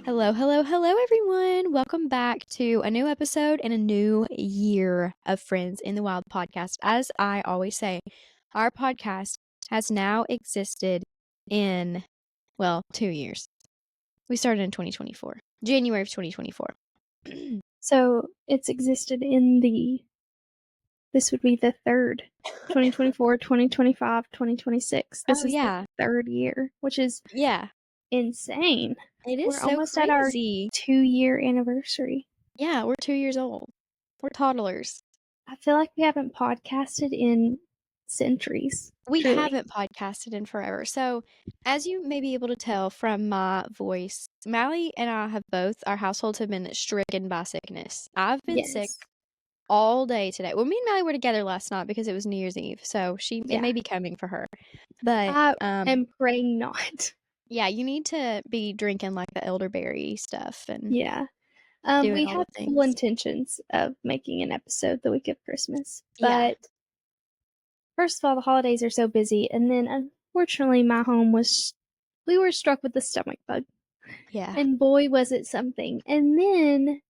Hello, hello, hello, everyone. Welcome back to a new episode and a new year of Friends in the Wild podcast. As I always say, our podcast has now existed in, 2 years. We started in 2024, January of 2024. So it's existed this would be the third, 2024, 2025, 2026. This Oh, is yeah. the third year, which is Yeah. insane. It is We're so almost at our crazy. 2-year anniversary. Yeah, we're 2 years old. We're toddlers. I feel like we haven't podcasted in centuries. We truly. haven't podcasted in forever. So, as you may be able to tell from my voice, Mally and I have both, our households have been stricken by sickness. I've been sick Yes. all day today. Well, me and Mally were together last night because it was New Year's Eve. So, it Yeah. may be coming for her. But, I am praying not. yeah, you need to be drinking like the elderberry stuff and Yeah. doing We all have the full things. intentions of making an episode the week of Christmas. Yeah. But first of all, the holidays are so busy, and then unfortunately my home we were struck with the stomach bug. Yeah. And boy was it something. And then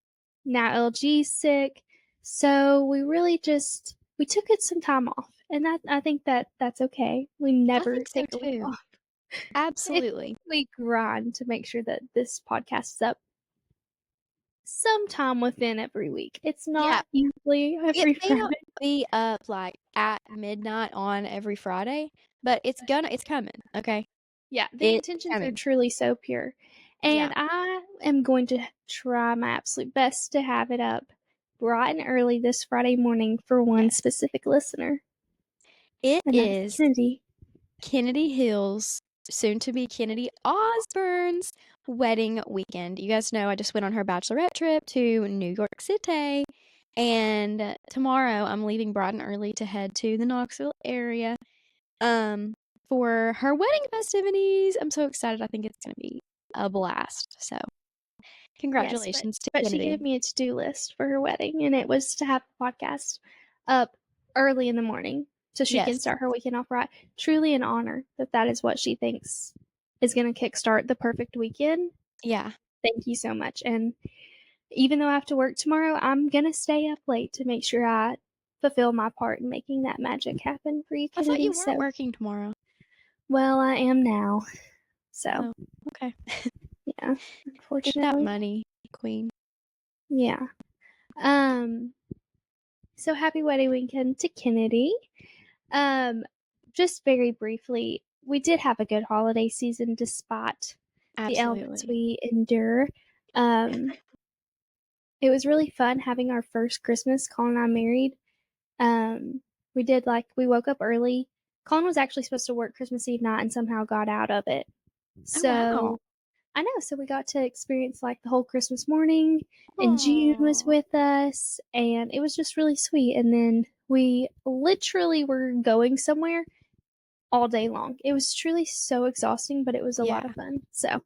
now LG's sick. So we really we took it some time off. And I think that's okay. We I never think so take a week too. off. Absolutely. We grind to make sure that this podcast is up sometime within every week. It's not usually every It may not Friday. be up like at midnight on every Friday, but it's coming, okay? Yeah, the It's intentions are coming. truly so pure. Yeah. And I am going to try my absolute best to have it up bright and early this Friday morning for one Yes. specific listener. It And that's is Kennedy. Kennedy Hills, soon to be Kennedy Osborne's wedding weekend. You guys know I just went on her bachelorette trip to New York City, and tomorrow I'm leaving bright and early to head to the Knoxville area for her wedding festivities. I'm so excited. I think it's going to be a blast. So, congratulations to But she Kennedy. gave me a to-do list for her wedding, and it was to have the podcast up early in the morning so she can Yes. start her weekend off right. Truly an honor that is what she thinks is going to kickstart the perfect weekend. Yeah. Thank you so much. And even though I have to work tomorrow, I'm going to stay up late to make sure I fulfill my part in making that magic happen for you, I Kennedy. thought you weren't working tomorrow. Well, I am now. So, Oh, okay. yeah, Get that unfortunately. money, queen. Yeah. So happy wedding weekend to Kennedy. Just very briefly, we did have a good holiday season despite the elements Absolutely. we endure. It was really fun having our first Christmas. Colin and I married. We woke up early. Colin was actually supposed to work Christmas Eve night and somehow got out of it. So Oh, wow. I know. So we got to experience like the whole Christmas morning, and June was Aw. with us, and it was just really sweet. And then we literally were going somewhere all day long. It was truly so exhausting, but it was a lot Yeah. of fun. So, and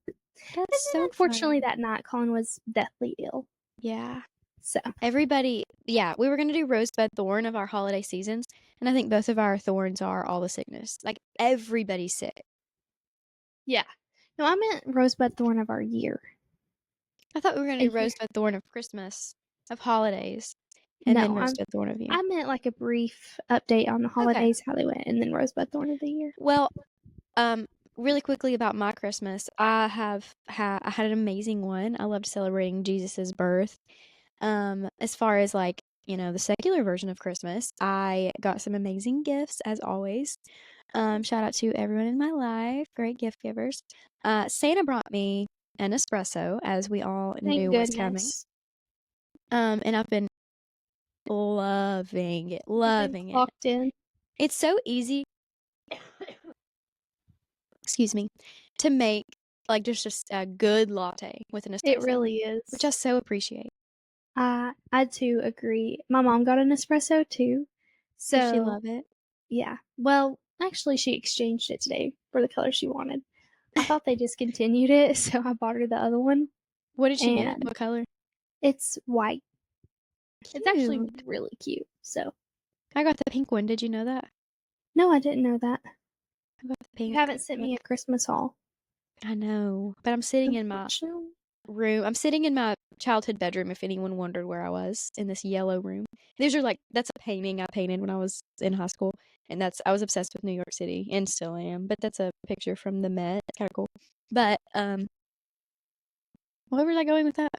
That's then so unfortunately fun. that night, Colin was deathly ill. Yeah. So Everybody, yeah, we were going to do Rosebud Thorn of our holiday seasons, and I think both of our thorns are all the sickness. Like, everybody's sick. yeah, no, I meant Rosebud Thorn of our year. I thought we were going to do A year. Rosebud Thorn of Christmas, of holidays, and then No, Rosebud Thorn of you. I meant like a brief update on the holidays, how they went, and then Rosebud Thorn of the year. Well, really quickly about my Christmas, I had an amazing one. I loved celebrating Jesus's birth. As far as like, the secular version of Christmas, I got some amazing gifts as always. Shout out to everyone in my life, great gift givers. Santa brought me an espresso, as we all knew Thank was coming. goodness. And I've been loving it, loving it. Clocked in. It's so easy, excuse me, to make like just a good latte with an espresso. It really is. Which I so appreciate. I too agree. My mom got an espresso too. So Did she love it? Yeah. Well, actually she exchanged it today for the color she wanted. I thought they discontinued it, so I bought her the other one. What did she get? And What color? it's white. Cute. It's actually really cute. So I got the pink one. Did you know that? no, I didn't know that. I got the pink. You haven't sent me a Christmas haul. I know, but I'm sitting in my Unfortunately. room. I'm sitting in my childhood bedroom, if anyone wondered where I was, in this yellow room. That's a painting I painted when I was in high school, and I was obsessed with New York City and still am, but that's a picture from the Met. It's kind of cool. But where was I going with that?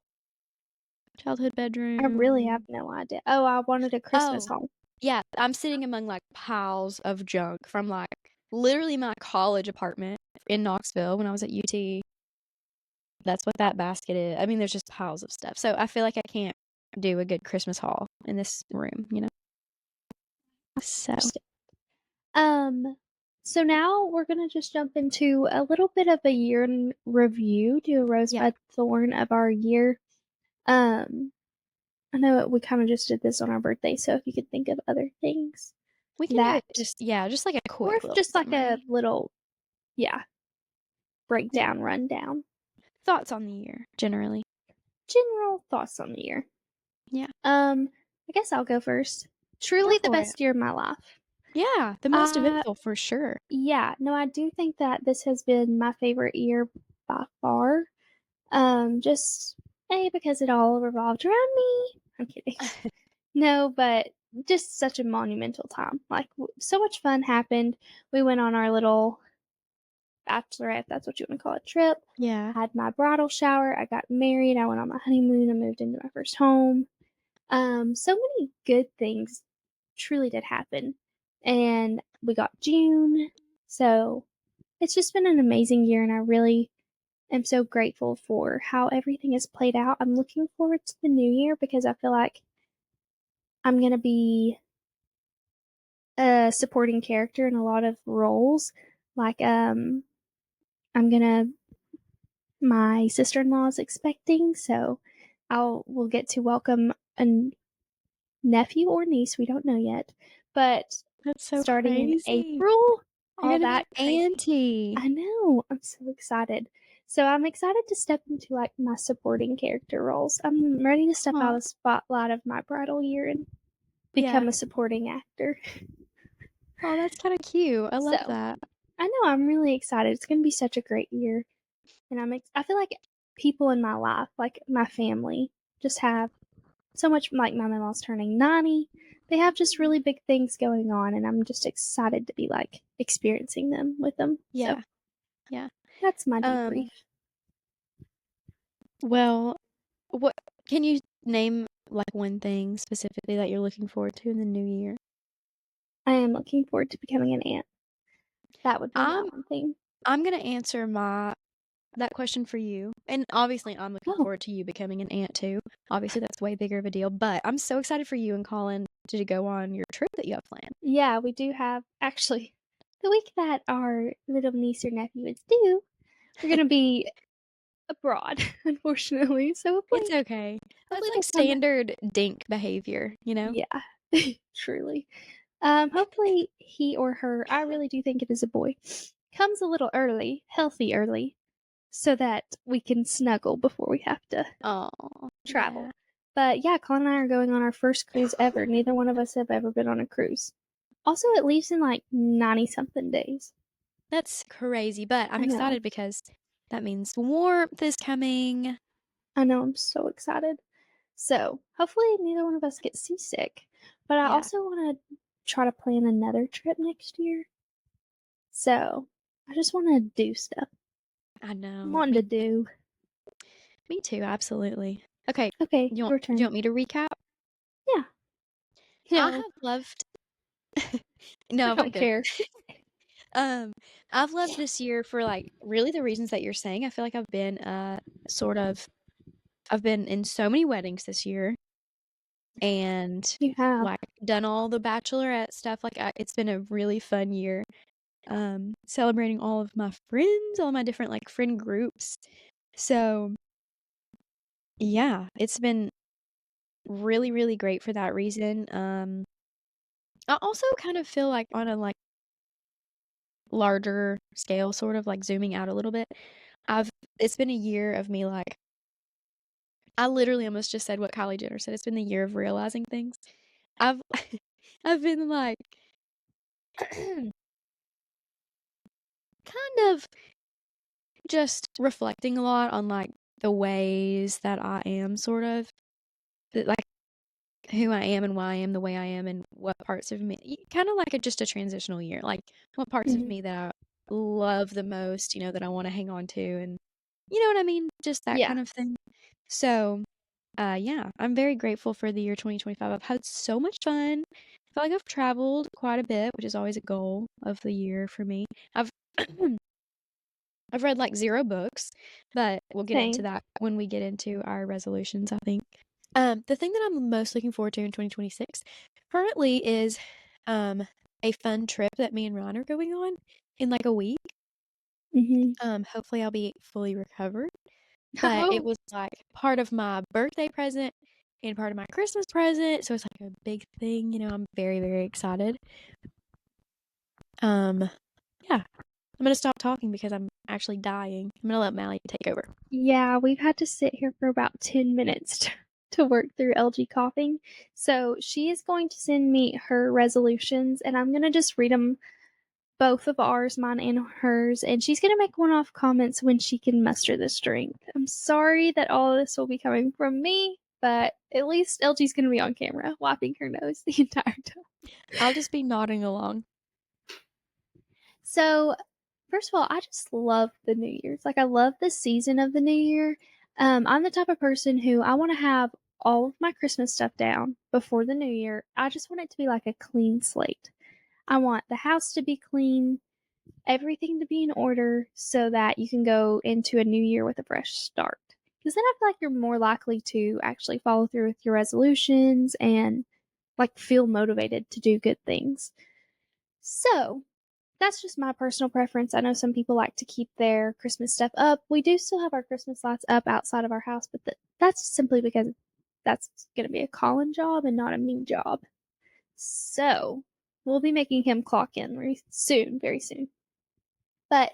Childhood I really have bedroom. no idea. Oh, I wanted a Christmas Oh, home. yeah, I'm sitting among like piles of junk from like literally my college apartment in Knoxville when I was at UT. That's what that basket is. I mean, there's just piles of stuff. So I feel like I can't do a good Christmas haul in this room, you know? So, Understand. So now we're gonna just jump into a little bit of a year in review, do a yeah, rosebud thorn of our year. I know we kind of just did this on our birthday, so if you could think of other things we can do that, it just like a or quick if little just like a summary. little, yeah, Yeah. breakdown, rundown, Thoughts on the year, generally. general thoughts on the year. Yeah, I guess I'll go first. go Truly the for it. best year of my life. Yeah, the most Uh, eventful for sure. yeah, no, I do think that this has been my favorite year by far. Just because it all revolved around me. I'm kidding. No, but just such a monumental time. Like so much fun happened. We went on our little bachelorette, if that's what you want to call it, trip. Yeah. Had my bridal shower. I got married. I went on my honeymoon. I moved into my first home. So many good things truly did happen. And we got June. So it's just been an amazing year, and I really am so grateful for how everything has played out. I'm looking forward to the new year because I feel like I'm going to be a supporting character in a lot of roles. Like, my sister-in-law is expecting, so we'll get to welcome a nephew or niece, we don't know yet, but That's so starting in crazy. April, You're all gonna be that crazy. auntie. I know, I'm so excited. So I'm excited to step into like my supporting character roles. I'm ready to step out of the spotlight of my bridal year and become Yeah. a supporting actor. Oh, that's kind of cute. I love So that. I know I'm really excited. It's going to be such a great year, and I feel like people in my life, like my family, just have so much. Like my mama's turning 90. They have just really big things going on, and I'm just excited to be like experiencing them with them. So Yeah. Yeah. that's my debrief. Well, what can you name like one thing specifically that you're looking forward to in the new year? I am looking forward to becoming an aunt. That would be my I'm one thing. I'm gonna answer that question for you. And obviously I'm looking Oh, forward to you becoming an aunt too. Obviously that's way bigger of a deal, but I'm so excited for you and Colin to go on your trip that you have planned. yeah, we do have actually the week that our little niece or nephew is due. We're gonna be abroad, unfortunately. So It's okay. That's hopefully like they come back. standard dink behavior, you know? Yeah, truly. Hopefully he or her, I really do think it is a boy, comes a little early, healthy early, so that we can snuggle before we have to Oh, travel. yeah. But yeah, Colin and I are going on our first cruise ever. Neither one of us have ever been on a cruise. Also, it leaves in like 90 something days. That's crazy, but I'm I know. excited because that means warmth is coming. I know. I'm so excited. So hopefully neither one of us gets seasick. But I Yeah, also want to try to plan another trip next year. So I just want to do stuff. I I'm know. wanting to do. Me too, absolutely. Okay, Okay, you want your do you turn. want me to recap? Yeah. I No, have loved I No, we're don't good. care. Um, I've loved this year for like really the reasons that you're saying. I feel like sort of I've been in so many weddings this year and You have. like done all the bachelorette stuff. It's been a really fun year. Celebrating all of my friends, all my different like friend groups. So yeah, it's been really, really great for that reason. I also kind of feel like on a like larger scale, sort of like zooming out a little bit. I've It's been a year of me like I literally almost just said what Kylie Jenner said. It's been the year of realizing things. I've I've been like kind of just reflecting a lot on like the ways that I am, sort of. Like who I am and why I am the way I am and what parts of me, kind of like just a transitional year. Like what parts of Mhm. me that I love the most, that I want to hang on to, and you know what I mean? Just that Yeah, kind of thing. So, yeah, I'm very grateful for the year 2025. I've had so much fun. I feel like I've traveled quite a bit, which is always a goal of the year for me. I've I've read like 0 books, but we'll get into same. that when we get into our resolutions, I think. The thing that I'm most looking forward to in 2026 currently is a fun trip that me and Ron are going on in like a week. Mhm. Hopefully I'll be fully recovered. But it Oh, was like part of my birthday present and part of my Christmas present. So it's like a big thing, I'm very, very excited. Um, yeah. I'm gonna stop talking because I'm actually dying. I'm gonna let Mally take over. yeah, we've had to sit here for about 10 minutes to work through LG coughing. So she is going to send me her resolutions, and I'm going to just read them, both of ours, mine and hers, and she's going to make one-off comments when she can muster the strength. I'm sorry that all of this will be coming from me, but at least LG's going to be on camera wiping her nose the entire time. I'll just be nodding along. So, first of all, I just love the New Year's. Like, I love the season of the New Year. I'm the type of person who I want to have all of my Christmas stuff down before the New Year. I just want it to be like a clean slate. I want the house to be clean, everything to be in order so that you can go into a new year with a fresh start. Because then I feel like you're more likely to actually follow through with your resolutions and like feel motivated to do good things. So, that's just my personal preference. I know some people like to keep their Christmas stuff up. We do still have our Christmas lights up outside of our house, but that's simply because that's going to be a Colin job and not a me job. So we'll be making him clock in very soon, very soon. But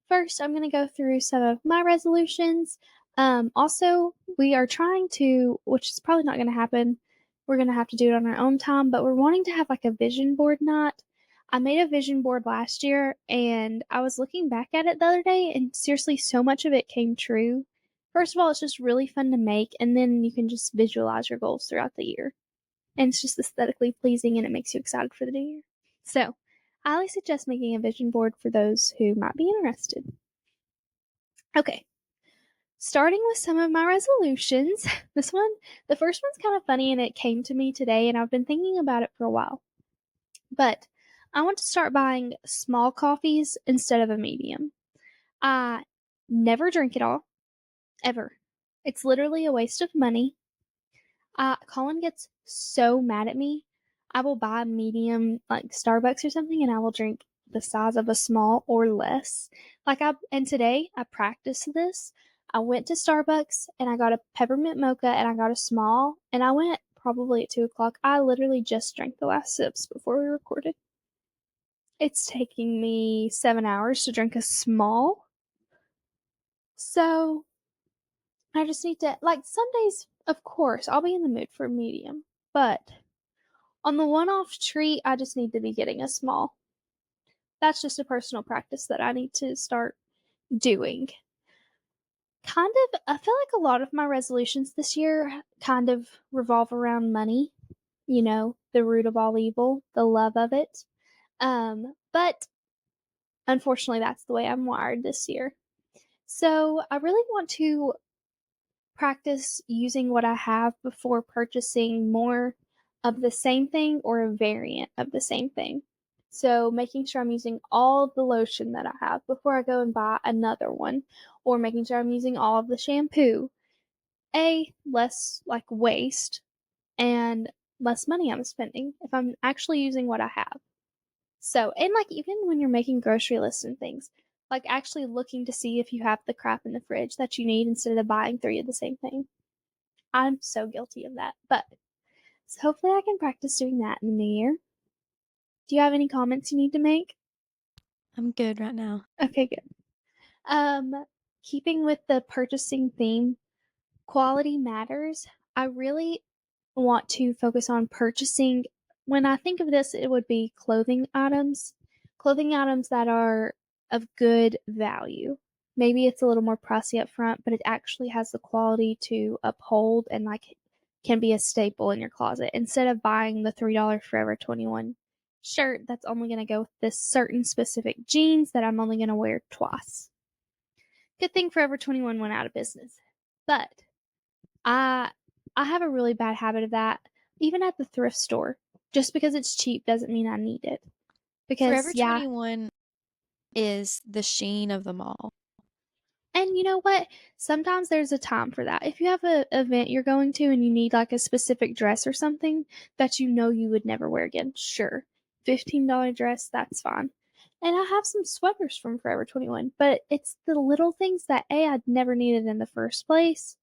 first, I'm going to go through some of my resolutions. Also, we are trying to, which is probably not going to happen. We're going to have to do it on our own time, but we're wanting to have like a vision board night. I made a vision board last year and I was looking back at it the other day, and seriously, so much of it came true. First of all, it's just really fun to make, and then you can just visualize your goals throughout the year. And it's just aesthetically pleasing and it makes you excited for the new year. So, I highly suggest making a vision board for those who might be interested. Okay, starting with some of my resolutions. The first one's kind of funny and it came to me today and I've been thinking about it for a while. But I want to start buying small coffees instead of a medium. I never drink it all, ever. It's literally a waste of money. Colin gets so mad at me. I will buy a medium, like Starbucks or something, and I will drink the size of a small or less. And today I practiced this. I went to Starbucks and I got a peppermint mocha and I got a small, and I went probably at 2 o'clock. I literally just drank the last sips before we recorded. It's taking me 7 hours to drink a small. So I just need to, like, some days, of course, I'll be in the mood for a medium, but on the one off treat, I just need to be getting a small. That's just a personal practice that I need to start doing. I feel like a lot of my resolutions this year kind of revolve around money, the root of all evil, the love of it. But unfortunately, that's the way I'm wired this year. So I really want to practice using what I have before purchasing more of the same thing or a variant of the same thing. So, making sure I'm using all of the lotion that I have before I go and buy another one, or making sure I'm using all of the shampoo. Less like waste and less money I'm spending if I'm actually using what I have. So, and like even when you're making grocery lists and things, like actually looking to see if you have the crap in the fridge that you need instead of buying 3 of the same thing. I'm so guilty of that. But so hopefully I can practice doing that in the new year. Do you have any comments you need to make? I'm good right now. Okay, good. Keeping with the purchasing theme, quality matters. I really want to focus on purchasing. When I think of this, it would be clothing items that are of good value, maybe it's a little more pricey up front, but it actually has the quality to uphold and like can be a staple in your closet instead of buying the $3 Forever 21 shirt that's only going to go with this certain specific jeans that I'm only going to wear twice. Good thing Forever 21 went out of business. But I have a really bad habit of that, even at the thrift store. Just because it's cheap doesn't mean I need it. Because Forever 21 is the Sheen of them all. and you know what? Sometimes there's a time for that. If you have an event you're going to and you need like a specific dress or something that you know you would never wear again, sure. $15 dress, that's fine. And I have some sweaters from Forever 21, but it's the little things that I'd never needed in the first place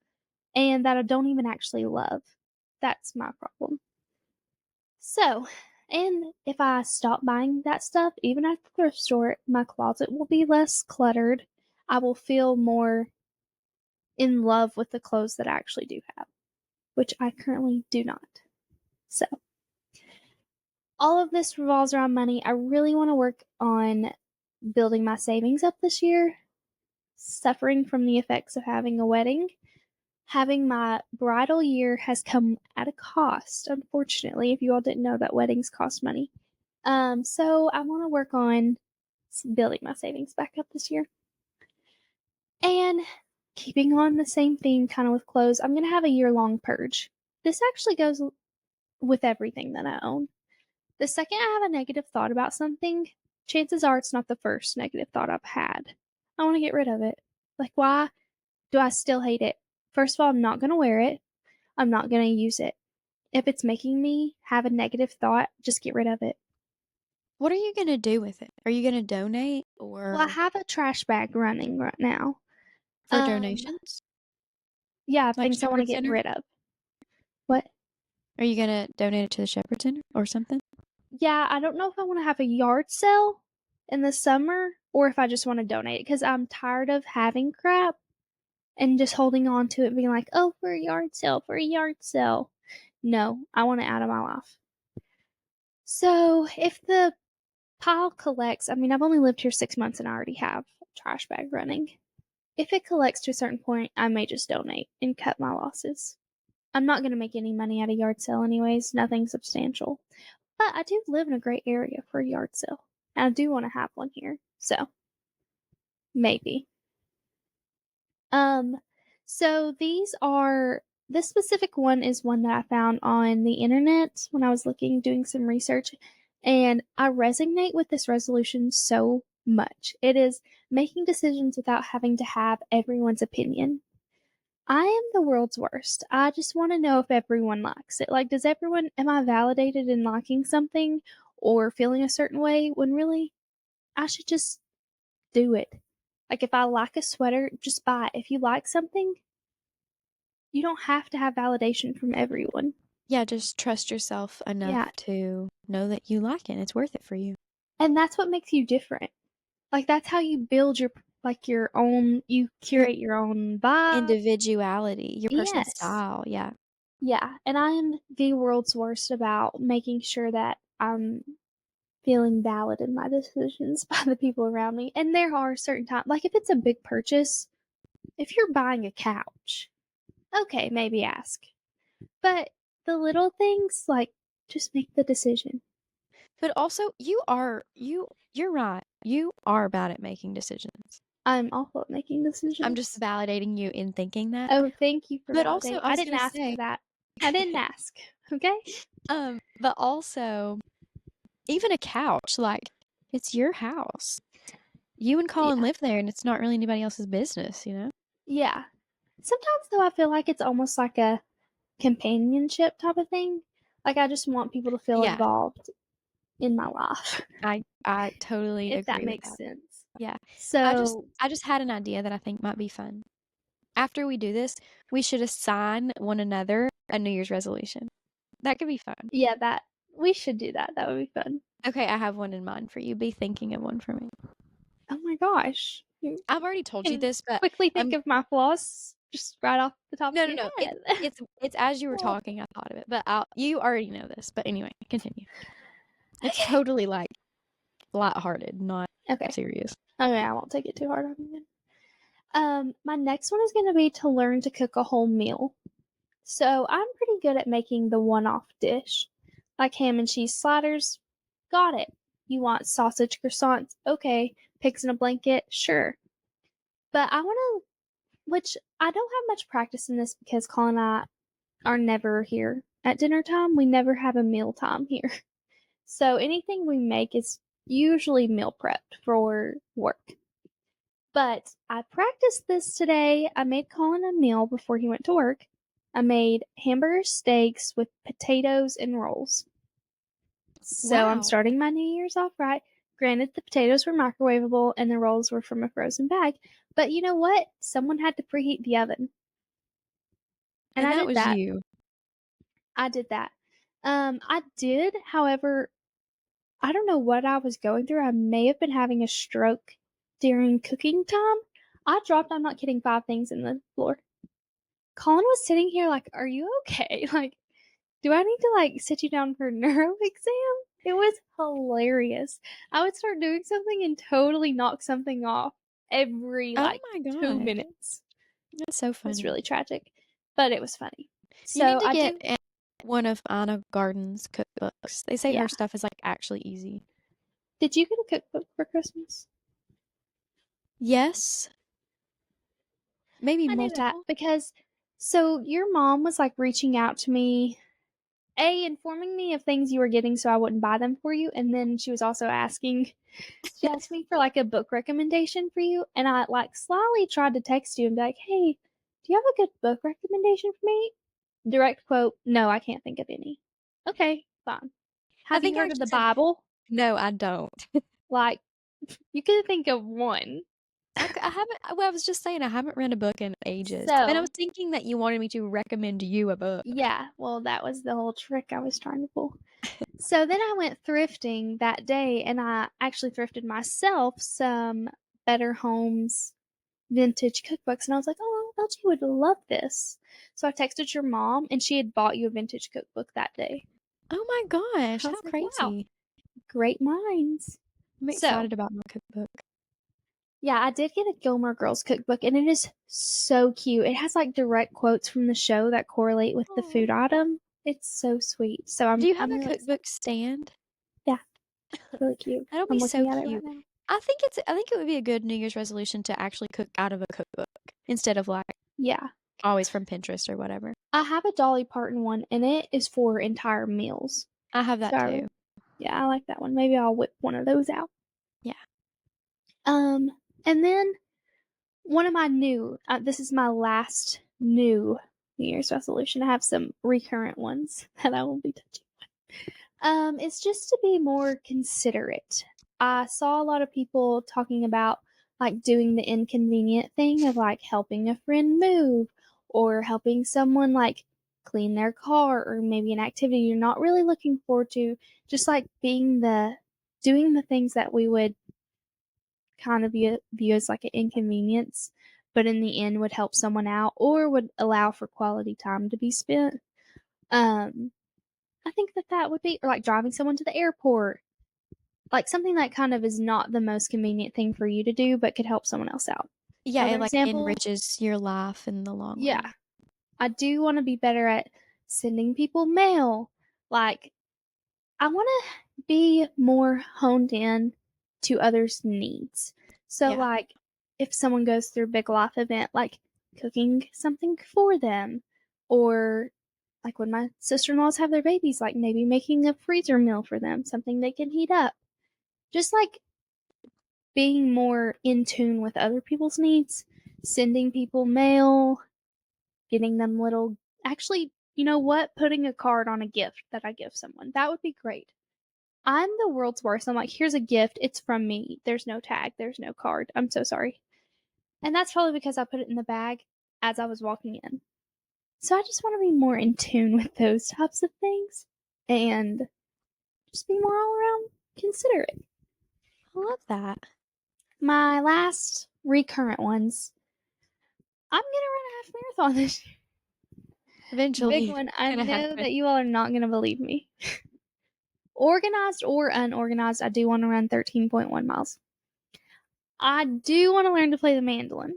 and that I don't even actually love. That's my problem. So, and if I stop buying that stuff, even at the thrift store, my closet will be less cluttered. I will feel more in love with the clothes that I actually do have, which I currently do not. So, all of this revolves around money. I really want to work on building my savings up this year, suffering from the effects of having a wedding. Having my bridal year has come at a cost, unfortunately. If you all didn't know that weddings cost money. So I want to work on building my savings back up this year. And keeping on the same theme kind of with clothes, I'm going to have a year-long purge. This actually goes with everything that I own. The second I have a negative thought about something, chances are it's not the first negative thought I've had. I want to get rid of it. Like, why do I still hate it? First of all, I'm not going to wear it. I'm not going to use it. If it's making me have a negative thought, just get rid of it. What are you going to do with it? Are you going to donate or Well, I have a trash bag running right now. for donations? Yeah, Like things I want to Shepherd get Center? rid of. What? Are you going to donate it to the Shepherd Center or something? Yeah, I don't know if I want to have a yard sale in the summer or if I just want to donate it because I'm tired of having crap and just holding on to it being like, oh, for a yard sale, for a yard sale. No, I want it out of my life. So if the pile collects, I mean, I've only lived here 6 months and I already have a trash bag running. If it collects to a certain point, I may just donate and cut my losses. I'm not going to make any money at a yard sale anyways, nothing substantial. But I do live in a great area for a yard sale. And I do want to have one here. So, maybe. So this specific one is one that I found on the internet when I was doing some research, and I resonate with this resolution so much. It is making decisions without having to have everyone's opinion. I am the world's worst. I just want to know if everyone likes it. Like, am I validated in liking something or feeling a certain way when really I should just do it? Like, if I like a sweater, just buy it. If you like something, you don't have to have validation from everyone. Yeah, just trust yourself enough to know that you like it and it's worth it for you. And that's what makes you different. Like, that's how you build your own, you curate your own vibe. Individuality, your personal Yes. style, yeah. Yeah, and I am the world's worst about making sure that I'm feeling valid in my decisions by the people around me. And there are certain times, like if it's a big purchase, if you're buying a couch, okay, maybe ask. But the little things, like, just make the decision. But also, you're right. You are bad at making decisions. I'm awful at making decisions. I'm just validating you in thinking that. Oh, thank you for But validating. also, I didn't ask for that. I didn't ask. Okay? But also, even a couch, like, it's your house. You and Colin live there, and it's not really anybody else's business, you know? Yeah. Sometimes, though, I feel like it's almost like a companionship type of thing. Like, I just want people to feel involved in my life. I totally agree if that with makes that. sense. Yeah. So I just had an idea that I think might be fun. After we do this, we should assign one another a New Year's resolution. That could be fun. yeah, we should do that. That would be fun. Okay, I have one in mind for you. Be thinking of one for me. Oh my gosh. I've already told you this, but quickly think of my flaws just right off the top of your head. It's as you were talking, I thought of it, but you already know this. But anyway, continue. It's totally like lighthearted, not serious. Okay, I won't take it too hard on you then. My next one is going to be to learn to cook a whole meal. So I'm pretty good at making the one-off dish, like ham and cheese sliders. Got it. You want sausage croissants? Okay. Pigs in a blanket? Sure. But I want to, which I don't have much practice in this because Colin and I are never here at dinner time. We never have a meal time here. So anything we make is usually meal prepped for work. But I practiced this today. I made Colin a meal before he went to work. I made hamburger steaks with potatoes and rolls. So I'm Wow. starting my New Year's off right. Granted, the potatoes were microwavable and the rolls were from a frozen bag. But you know what? Someone had to preheat the oven. And And I that did was that. you. I did that. I did, however, I don't know what I was going through. I may have been having a stroke during cooking time. I dropped, I'm not kidding, 5 things in the floor. Colin was sitting here like, "Are you okay? Like, do I need to like sit you down for a neuro exam?" It was hilarious. I would start doing something and totally knock something off every Oh like my 2 gosh. minutes. That's so It was funny. really tragic, but it was funny. You need So to I get do, one of Anna Garden's cookbooks. They say yeah. her stuff is like actually easy. Did you get a cookbook for Christmas? Yes, maybe I knew that multiple. because so your mom was like reaching out to me, informing me of things you were getting so I wouldn't buy them for you, and then she was also asking, she asked me for like a book recommendation for you, and I like slyly tried to text you and be like, "Hey, do you have a good book recommendation for me?" Direct quote, "No, I can't think of any." Okay, fine. I Have you think I heard of the just said Bible? no. I don't. Like, you could think of one. I haven't. Well, I was just saying I haven't read a book in ages, and I was So, thinking that you wanted me to recommend you a book. yeah, well, that was the whole trick I was trying to pull. So then I went thrifting that day and I actually thrifted myself some Better Homes vintage cookbooks. And I was like, "Oh, LG would love this." So I texted your mom and she had bought you a vintage cookbook that day. Oh my gosh, I how was like, "Wow, crazy! great minds." I'm So excited about my cookbook. yeah, I did get a Gilmore Girls cookbook and it is so cute. It has like direct quotes from the show that correlate with the Aw. food item. It's so sweet. So Do you have I'm a really excited. cookbook stand? Yeah, really cute. That'll I'm be so looking at it right cute. now. I think it would be a good New Year's resolution to actually cook out of a cookbook instead of like Yeah. always from Pinterest or whatever. I have a Dolly Parton one, and it is for entire meals. I have that So, too. yeah, I like that one. Maybe I'll whip one of those out. Yeah. Um, and then one of my new, this is my last new New Year's resolution. I have some recurrent ones that I will be touching on. It's just to be more considerate. I saw a lot of people talking about like doing the inconvenient thing of like helping a friend move or helping someone like clean their car or maybe an activity you're not really looking forward to, just like doing the things that we would kind of view as like an inconvenience, but in the end would help someone out or would allow for quality time to be spent. Um, I think that that would be, or like driving someone to the airport, like something that kind of is not the most convenient thing for you to do, but could help someone else out. Yeah, Other it like example, enriches your life in the long yeah, run. I do want to be better at sending people mail. Like, I want to be more honed in to others' needs. So, Yeah. like, if someone goes through a big life event, like cooking something for them, or like when my sister in laws have their babies, like maybe making a freezer meal for them, something they can heat up. Just like being more in tune with other people's needs, sending people mail, getting them little, actually, you know what? Putting a card on a gift that I give someone. That would be great. I'm the world's worst. I'm like, "Here's a gift. It's from me. There's no tag. There's no card. I'm so sorry." And that's probably because I put it in the bag as I was walking in. So I just want to be more in tune with those types of things and just be more all around considerate. I love that. My last recurrent ones. I'm going to run a half marathon this year. Big Eventually, one. it's I gonna know happen. that you all are not going to believe me. Organized or unorganized, I do want to run 13.1 miles. I do want to learn to play the mandolin.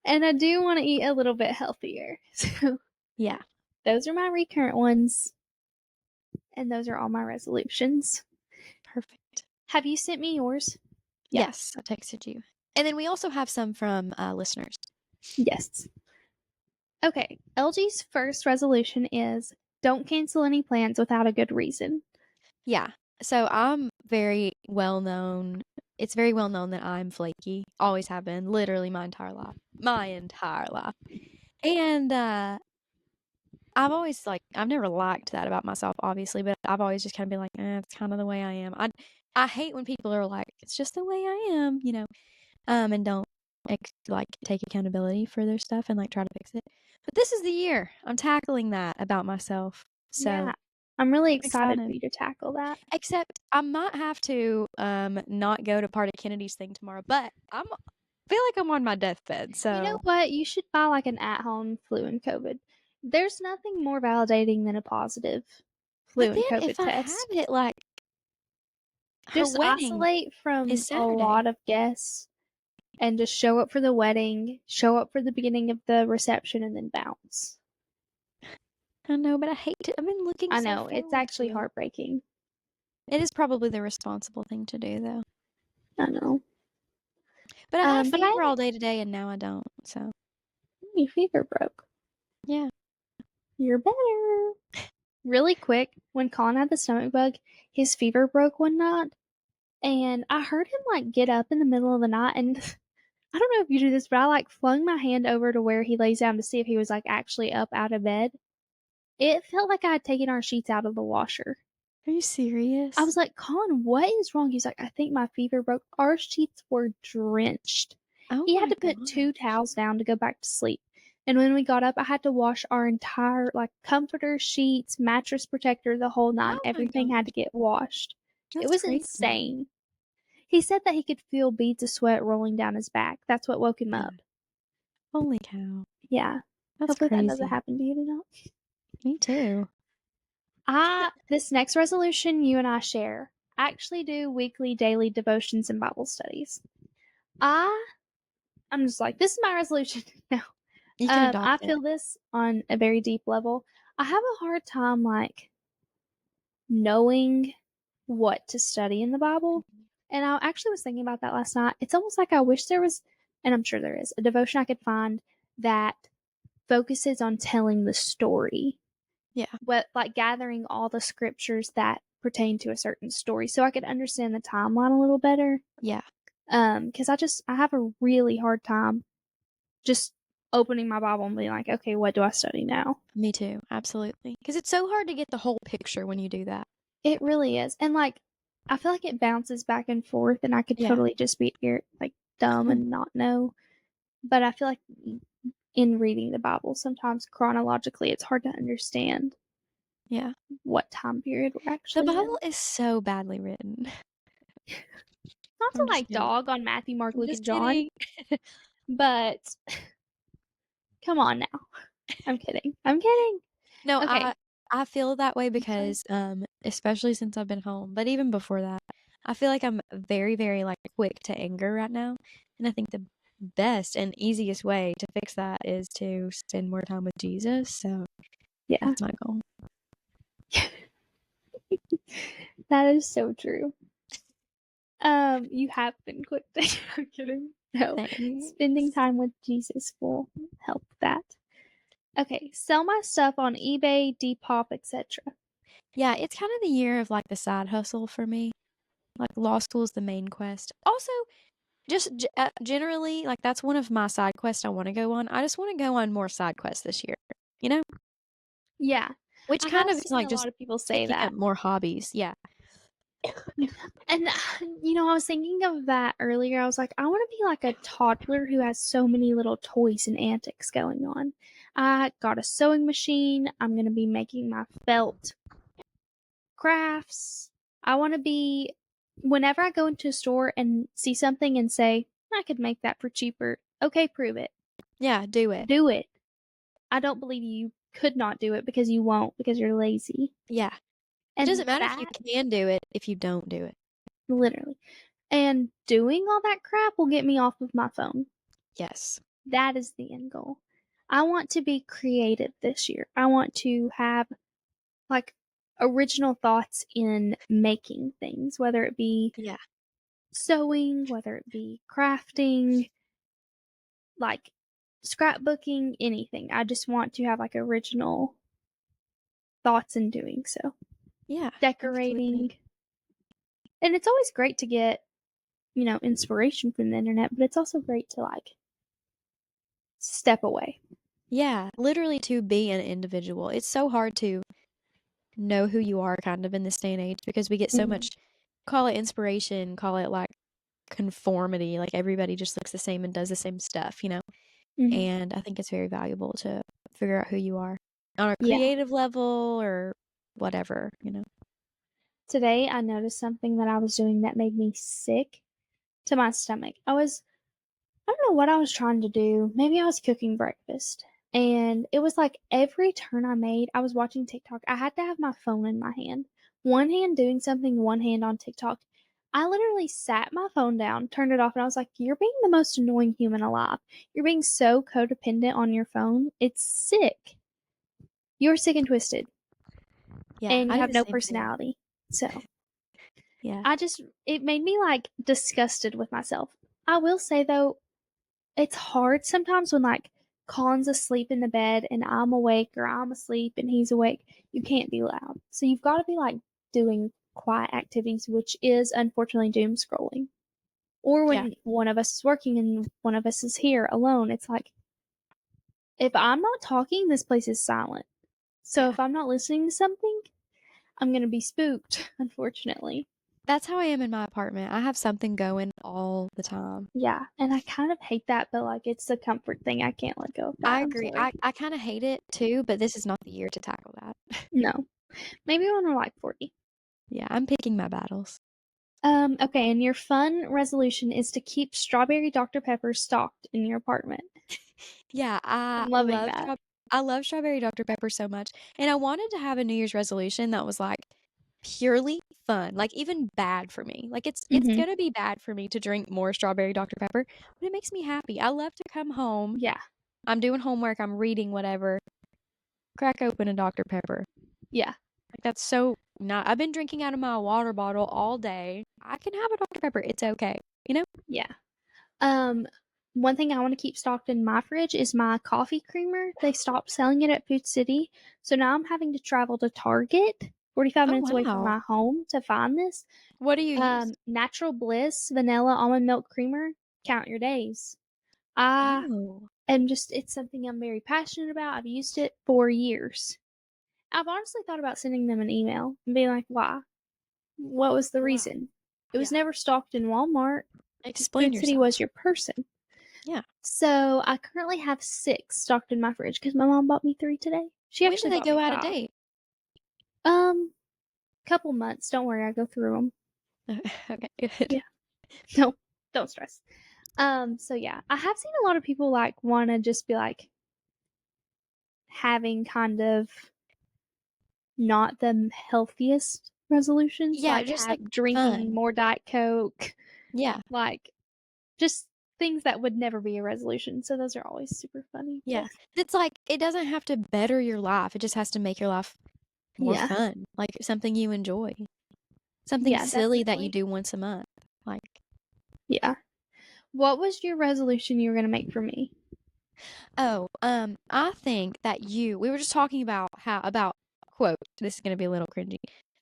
And I do want to eat a little bit healthier. So Yeah. those are my recurrent ones. And those are all my resolutions. Perfect. Have you sent me yours? Yeah. Yes, I texted you. And then we also have some from listeners. Yes. Okay. LG's first resolution is don't cancel any plans without a good reason. Yeah. So I'm very well known. It's very well known that I'm flaky. Always have been, literally my entire life. My entire life. And I've always I've never liked that about myself, obviously, but I've always just kind of been like, it's kind of the way I am. I hate when people are like, it's just the way I am, and don't take accountability for their stuff and try to fix it. But this is the year I'm tackling that about myself. So Yeah. I'm really I'm excited for excited. you to tackle that. Except I might have to not go to part of Kennedy's thing tomorrow, but feel like I'm on my deathbed. So You know what? You should buy like an at-home flu and COVID. There's nothing more validating than a positive flu but and then COVID if I have test. it, her Just wedding isolate from is a Saturday. lot of guests and just show up for the wedding, show up for the beginning of the reception, and then bounce. I know, but I hate it. I've been looking I so know, it's forward actually to it. heartbreaking. It is probably the responsible thing to do, though. I know. But I had But fever all day today, and now I don't. So your fever broke. yeah. You're better. Really quick, when Colin had the stomach bug, his fever broke one night, and I heard him get up in the middle of the night, and I don't know if you do this, but I flung my hand over to where he lays down to see if he was actually up out of bed. It felt like I had taken our sheets out of the washer. Are you serious? I was like, Colin, what is wrong? He's like, I think my fever broke. Our sheets were drenched. Oh He had my to put 2 towels down to go back to sleep. And when we got up, I had to wash our entire comforter, sheets, mattress protector, the whole nine. Oh my Everything had to get washed. It That's was crazy. insane. He said that he could feel beads of sweat rolling down his back. That's what woke him up. Holy cow. Yeah. That's Hopefully crazy. that doesn't happen to you tonight. Me too. This next resolution you and I share. Actually do weekly, daily devotions and Bible studies. I'm just like, this is my resolution. No. You can adopt I it. feel this on a very deep level. I have a hard time knowing what to study in the Bible. And I actually was thinking about that last night. It's almost like I wish there was, and I'm sure there is, a devotion I could find that focuses on telling the story. Yeah. Gathering all the scriptures that pertain to a certain story so I could understand the timeline a little better. Yeah. Because I have a really hard time just opening my Bible and being like, okay, what do I study now? Me too. Absolutely. Because it's so hard to get the whole picture when you do that. It really is. And I feel like it bounces back and forth and I could Yeah. totally just be dumb and not know. But I feel like in reading the Bible, sometimes chronologically, it's hard to understand. Yeah. What time period we're actually The Bible in. is so badly written. Not to I'm just kidding. dog on Matthew, Mark, I'm Luke, just and John, kidding. but come on now. I'm kidding. I'm kidding. No, Okay. I feel that way because especially since I've been home, but even before that, I feel like I'm very, very quick to anger right now. And I think the best and easiest way to fix that is to spend more time with Jesus. So Yeah. that's my goal. That is so true. You have been quick to I'm kidding. No. Thanks. Spending time with Jesus will help that. Okay, sell my stuff on eBay, Depop, etc. Yeah, it's kind of the year of the side hustle for me. Law school is the main quest. Also, just generally, that's one of my side quests I want to go on. I just want to go on more side quests this year, Yeah. Which I kind have of is seen a just lot of people say taking that. up more hobbies. Yeah. And I was thinking of that earlier. I was like, I want to be like a toddler who has so many little toys and antics going on. I got a sewing machine. I'm going to be making my felt crafts. I want to be, whenever I go into a store and see something and say, I could make that for cheaper. Okay, prove it. Yeah, do it. Do it. I don't believe you could not do it because you won't, because you're lazy. Yeah. And it doesn't matter if you can do it if you don't do it. Literally. And doing all that crap will get me off of my phone. Yes. That is the end goal. I want to be creative this year. I want to have like original thoughts in making things, whether it be Yeah. sewing, whether it be crafting, like scrapbooking, anything. I just want to have like original thoughts in doing so. Yeah. Absolutely. Decorating. And it's always great to get, inspiration from the internet, but it's also great to like step away. Yeah. Literally to be an individual. It's so hard to know who you are kind of in this day and age because we get so Mhm. much, call it inspiration, call it like conformity. Like everybody just looks the same and does the same stuff, you know? Mhm. And I think it's very valuable to figure out who you are on a Yeah. creative level or whatever, you know? Today I noticed something that I was doing that made me sick to my stomach. I don't know what I was trying to do. Maybe I was cooking breakfast. And it was like every turn I made, I was watching TikTok. I had to have my phone in my hand. One hand doing something, one hand on TikTok. I literally sat my phone down, turned it off, and I was like, "You're being the most annoying human alive. You're being so codependent on your phone. It's sick. You're sick and twisted, Yeah. and I you do have the no same thing. personality." So Yeah. it made me like disgusted with myself. I will say though, it's hard sometimes when, like, Colin's asleep in the bed and I'm awake or I'm asleep and he's awake. You can't be loud. So you've got to be, like, doing quiet activities, which is unfortunately doom scrolling. Or Yeah. when one of us is working and one of us is here alone, it's like, if I'm not talking, this place is silent. So Yeah. if I'm not listening to something, I'm going to be spooked, unfortunately. That's how I am in my apartment. I have something going all the time. Yeah, and I kind of hate that, but, like, it's a comfort thing. I can't let go of that. I I'm agree. sorry. I kind of hate it too, but this is not the year to tackle that. No. Maybe when we're, like, 40. Yeah, I'm picking my battles. Okay, and your fun resolution is to keep strawberry Dr. Pepper stocked in your apartment. Yeah, I'm loving that. I love strawberry Dr. Pepper so much. And I wanted to have a New Year's resolution that was like purely fun, like even bad for me. Like it's Mhm. gonna be bad for me to drink more strawberry Dr. Pepper, but it makes me happy. I love to come home. Yeah. I'm doing homework, I'm reading whatever, crack open a Dr. Pepper. Yeah. Like that's so not I've been drinking out of my water bottle all day. I can have a Dr. Pepper. It's okay. You know? Yeah. Um, one thing I want to keep stocked in my fridge is my coffee creamer. They stopped selling it at Food City, so now I'm having to travel to Target, 45 Oh minutes away from wow. my home, to find this. What do you use? Natural Bliss vanilla almond milk creamer. Count your days. I Oh. am just, it's something I'm very passionate about. I've used it for years. I've honestly thought about sending them an email and being like, why? What was the Wow. reason? It was Yeah. never stocked in Walmart. Explain Food City was yourself. your person. Yeah. So I currently have 6 stocked in my fridge because my mom bought me 3 today. She When do actually they bought go me out of 5. date? Couple months. Don't worry, I go through them. Okay, good. Yeah. No, don't stress. So yeah, I have seen a lot of people like want to just be like having kind of not the healthiest resolutions, Yeah, like just like drinking fun. more Diet Coke, Yeah. like just things that would never be a resolution. So those are always super funny. Yeah. But It's like it doesn't have to better your life. It just has to make your life more yeah, fun. Like something you enjoy. Something yeah, silly that you definitely. do once a month. Like, Yeah. What was your resolution you were gonna make for me? oh, I think that we were just talking about about quote, this is gonna be a little cringy,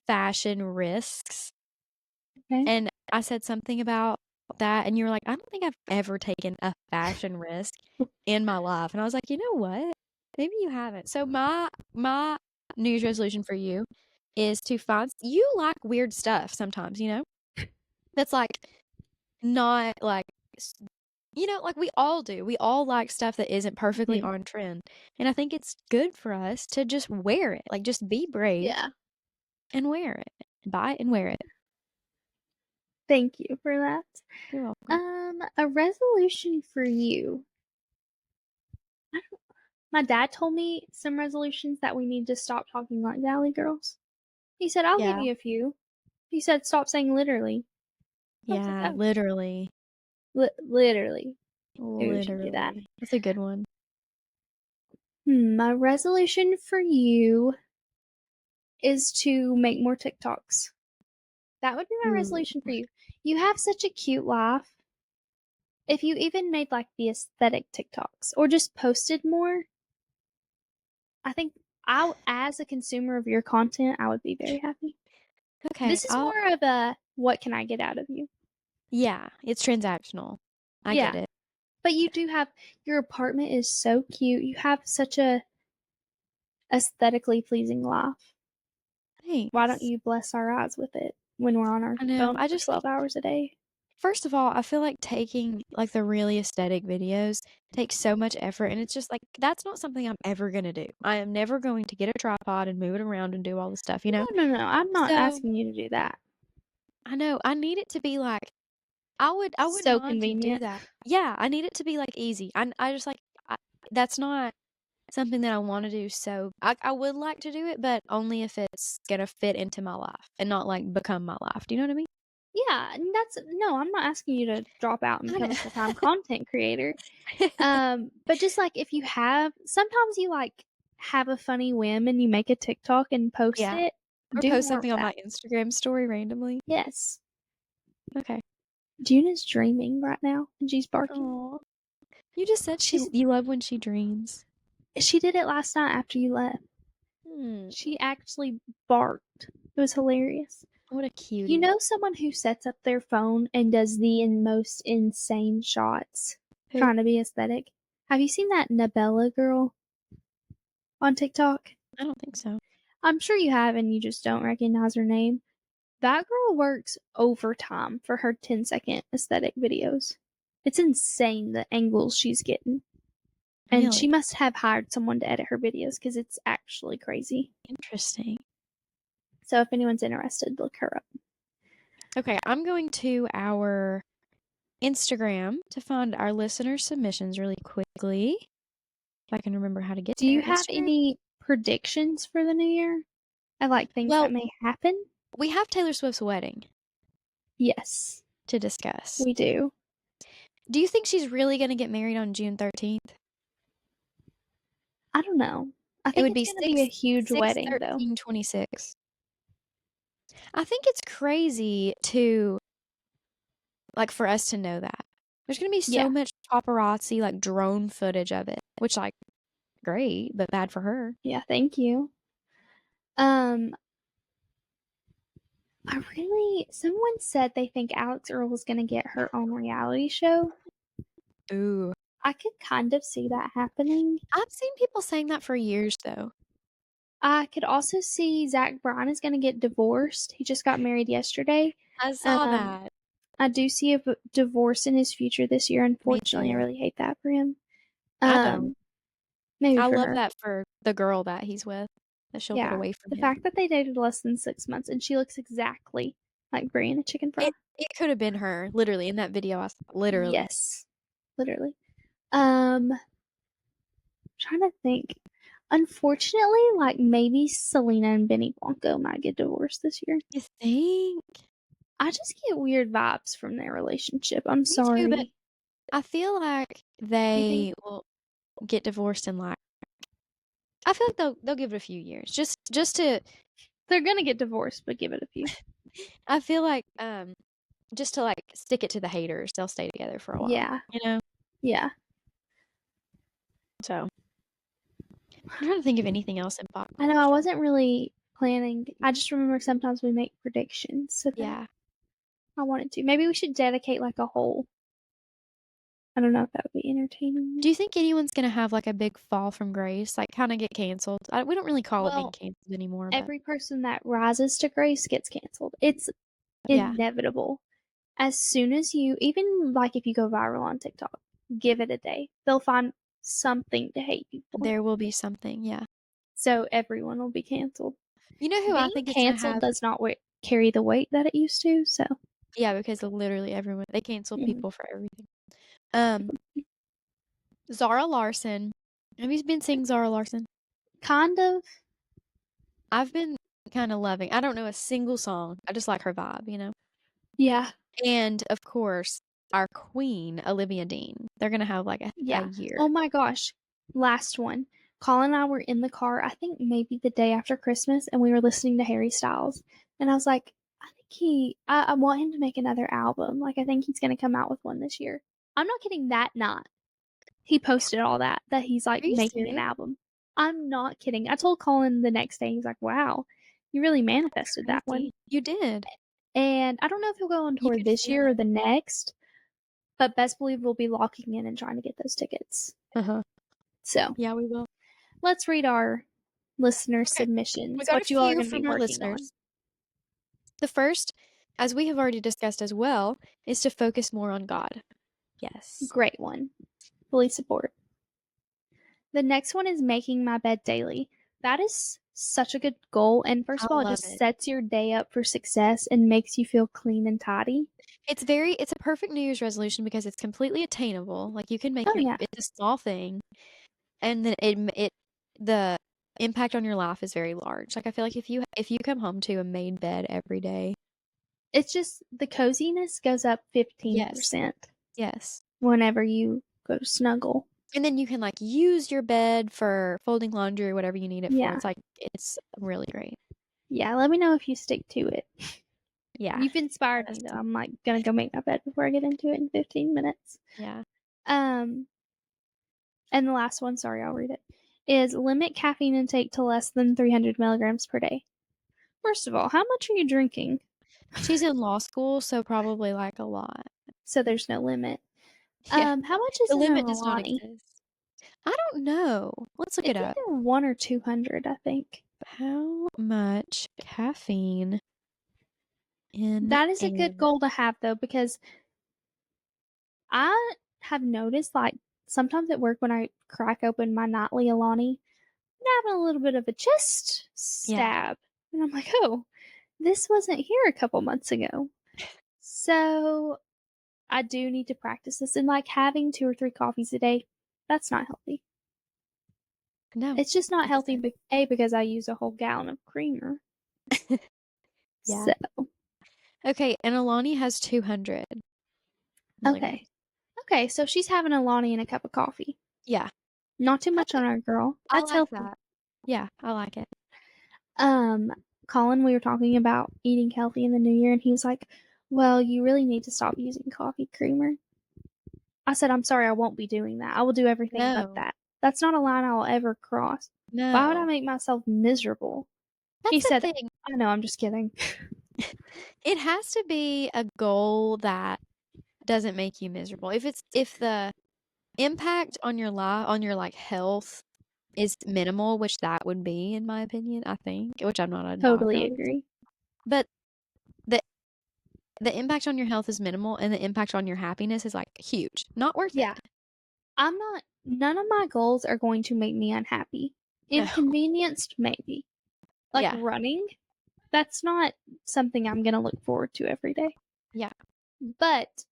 fashion risks. Okay. And I said something about that, and you were like, I don't think I've ever taken a fashion risk in my life. And I was like, you know what? Maybe you haven't. So my New Year's resolution for you is to find you like weird stuff sometimes, you know? That's like not like like we all do. We all like stuff that isn't perfectly Mhm. on trend. And I think it's good for us to just wear it. Like just be brave Yeah. and wear it. Buy it and wear it. Thank you for that. You're welcome. A resolution for you. My dad told me some resolutions that we need to stop talking like Valley girls. He said, I'll give Yeah. you a few. He said, stop saying literally. I was like, Yeah, oh, literally. literally. Maybe we should do that. Literally. That's a good one. My resolution for you is to make more TikToks. That would be my Ooh. resolution for you. You have such a cute laugh. If you even made like the aesthetic TikToks or just posted more, I think as a consumer of your content, I would be very happy. Okay, This is more of a what can I get out of you? yeah, it's transactional. I Yeah. get it. But you do have your apartment is so cute. You have such a aesthetically pleasing laugh. Why don't Thanks. you bless our eyes with it when we're on our I know. phone I for just 12 hours a day? first of all, I feel like taking like the really aesthetic videos takes so much effort, and it's just like that's not something I'm ever gonna do. I am never going to get a tripod and move it around and do all the stuff, you know? No. I'm not So asking you to do that. I know I need it to be like I wouldn't So mind to do convenient. that. Yeah, I need it to be like easy. I just like that's not something that I want to do. So I would like to do it, but only if it's gonna fit into my life and not like become my life. Do you know what I mean? Yeah, and I'm not asking you to drop out and I become a full-time content creator. know. But just like if you have, sometimes you like have a funny whim and you make a TikTok and post Yeah. it. Or Do post more of something on that. my Instagram story randomly. Yes. Okay. June is dreaming right now and she's barking. Oh, you just said She you love when she dreams. she did it last night after you left. Hmm. She actually barked. It was hilarious. What a You cutie. know someone who sets up their phone and does the most insane shots Who? trying to be aesthetic? Have you seen that Nabella girl on TikTok? I don't think so. I'm sure you have and you just don't recognize her name. That girl works overtime for her 10-second aesthetic videos. It's insane the angles she's getting. And she Really? must have hired someone to edit her videos because it's actually crazy. Interesting. So if anyone's interested, look her up. Okay, I'm going to our Instagram to find our listener submissions really quickly. If I can remember how to get Do there. you have Instagram. any predictions for the new year? I like things Well, that may happen. we have Taylor Swift's wedding Yes, to discuss. we do. Do you think she's really going to get married on June 13th? I don't know. I It think would it's be going to be a huge wedding, though. 6/13/26. I think it's crazy to like for us to know that. There's going to be so Yeah, much paparazzi like drone footage of it, which like great, but bad for her. yeah. Thank you. Um, someone said they think Alex Earl is going to get her own reality show. Ooh. I could kind of see that happening. I've seen people saying that for years though. I could also see Zach Bryan is going to get divorced. He just got married yesterday. I saw Um, that. I do see a divorce in his future this year. Unfortunately, I too. really hate that for him. I don't. Maybe I for love her. that for the girl that he's with, that she'll get Yeah, away from the him. fact that they dated less than 6 months and she looks exactly like Brie in a chicken fry. It could have been her, literally, in that video I saw. Literally. Yes, literally. Trying to think. Unfortunately, like maybe Selena and Benny Blanco might get divorced this year. You think? I just get weird vibes from their relationship. I'm Me sorry. too, but I feel like they will get divorced in like I feel like they'll give it a few years. Just to They're gonna get divorced, but give it a few. I feel like just to like stick it to the haters, they'll stay together for a while. Yeah. You know? Yeah. So I'm trying to think of anything else in pop I know I culture. wasn't really planning. I just remember sometimes we make predictions. So Yeah. I wanted to. Maybe we should dedicate like a whole. I don't know if that would be entertaining. Do you think anyone's gonna have like a big fall from grace, like kind of get canceled? We don't really call it being Well, canceled anymore, but every person that rises to grace gets canceled. It's yeah, inevitable. As soon as you, even like if you go viral on TikTok, give it a day. They'll find something to hate you for. there will be something. Yeah. So everyone will be canceled. You know who I Being think is gonna canceled have? does not carry the weight that it used to. So Yeah, because literally everyone they cancel Mhm. people for everything. Zara Larson. Have you been seeing Zara Larson? kind of. I've been kind of loving. I don't know a single song. I just like her vibe, you know. Yeah. And of course, our queen, Olivia Dean. They're gonna have like a Yeah. year. Oh my gosh. Last one. Colin and I were in the car, I think maybe the day after Christmas, and we were listening to Harry Styles. And I was like, I want him to make another album. Like, I think he's going to come out with one this year. I'm not kidding that not. He posted all that he's like Are you making an serious? album. I'm not kidding. I told Colin the next day, he's like, wow, you really manifested that one. Crazy. You did. And I don't know if he'll go on You tour could this feel year or it. the next, but best believe we'll be locking in and trying to get those tickets. Uh-huh. So Yeah, we will. let's read our listener We submissions, got a what you all are few going to be from our working on. listeners. The first, as we have already discussed as well, is to focus more on God. Yes. Great one. Fully support. The next one is making my bed daily. That is such a good goal. And first of I all, it love just it. sets your day up for success and makes you feel clean and tidy. It's a perfect New Year's resolution because it's completely attainable. Like you can make Oh, yeah. it's a small thing, and then the impact on your life is very large. Like I feel like if you come home to a made bed every day, It's just the coziness goes up 15% yes, whenever you go to snuggle. and then you can like use your bed for folding laundry or whatever you need it for. Yeah. It's really great. Yeah, let me know if you stick to it. Yeah, You've inspired me though. I'm like gonna go make my bed before I get into it in 15 minutes. yeah. And the last one, sorry, I'll read it, is limit caffeine intake to less than 300 milligrams per day. First of all, how much are you drinking? She's in law school, so probably like a lot. So there's no limit. Yeah, How much is the in an limit does not Alani? exist. I don't know. Let's look it It's up. either 1 or 200, I think. How much caffeine in That is a a good goal to have though, because I have noticed like sometimes at work when I crack open my nightly Alani, I'm having a little bit of a chest stab. And I'm like, oh, this wasn't here a couple months ago. So I do need to practice this. And like having 2 or 3 coffees a day, that's not healthy. No. It's just not it healthy, isn't. because I use a whole gallon of creamer. Yeah. So, Okay, and Alani has 200 milligrams. okay, so she's having a Alani and a cup of coffee. Yeah. Not too much Okay. on our girl. I That's like healthy. that. Yeah, I like it. Colin, we were talking about eating healthy in the new year, and he was like, well, you really need to stop using coffee creamer. I said, I'm sorry, I won't be doing that. I will do everything but No. that. That's not a line I'll ever cross. Why would I No. make myself miserable? He That's the said, thing. I know, I'm just kidding. It has to be a goal that doesn't make you miserable. If the impact on your life, on your like health is minimal, which that would be in my opinion, I think, which I'm not a Totally doctor, agree. but the the impact on your health is minimal and the impact on your happiness is like huge. Not worth Yeah. it. None of my goals are going to make me unhappy. No. Inconvenienced, maybe. Like Yeah. running, that's not something I'm going to look forward to every day. Yeah. But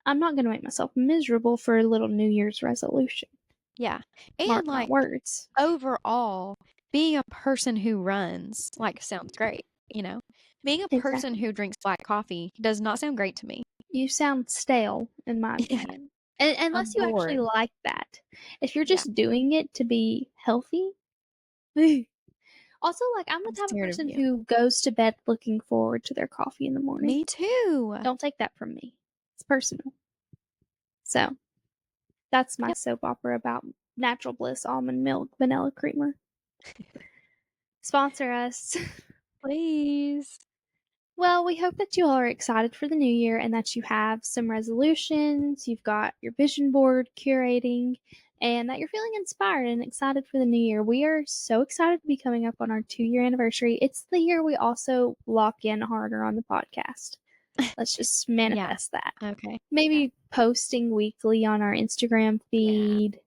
I'm not going to make myself miserable for a little New Year's resolution. Yeah. And Mark my like words. overall, being a person who runs like sounds great, you know. Being a person Exactly. who drinks black coffee does not sound great to me. You sound stale, in my Yeah. opinion. And, I'm unless you actually bored. like that. If you're Yeah. just doing it to be healthy. Also, like, I'm the I'm type of scared of person you. who goes to bed looking forward to their coffee in the morning. Me too. Don't take that from me. It's personal. So, that's my Yep. soap opera about Natural Bliss almond milk vanilla creamer. Sponsor us. Please. Well, we hope that you all are excited for the new year and that you have some resolutions, you've got your vision board curating, and that you're feeling inspired and excited for the new year. We are so excited to be coming up on our 2-year anniversary. It's the year we also lock in harder on the podcast. Let's just manifest that. Okay. Maybe posting weekly on our Instagram feed.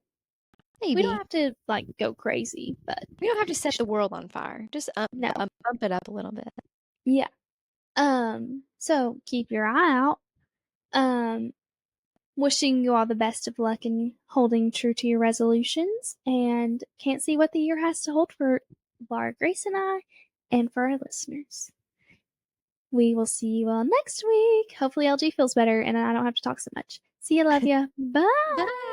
Maybe. We don't have to like go crazy, but We don't have to set the world on fire. Just no. bump it up a little bit. Yeah. So keep your eye out. Wishing you all the best of luck in holding true to your resolutions, and can't see what the year has to hold for Laura Grace and I, and for our listeners. We will see you all next week. Hopefully LG feels better and I don't have to talk so much. See you, love ya. Bye. Bye.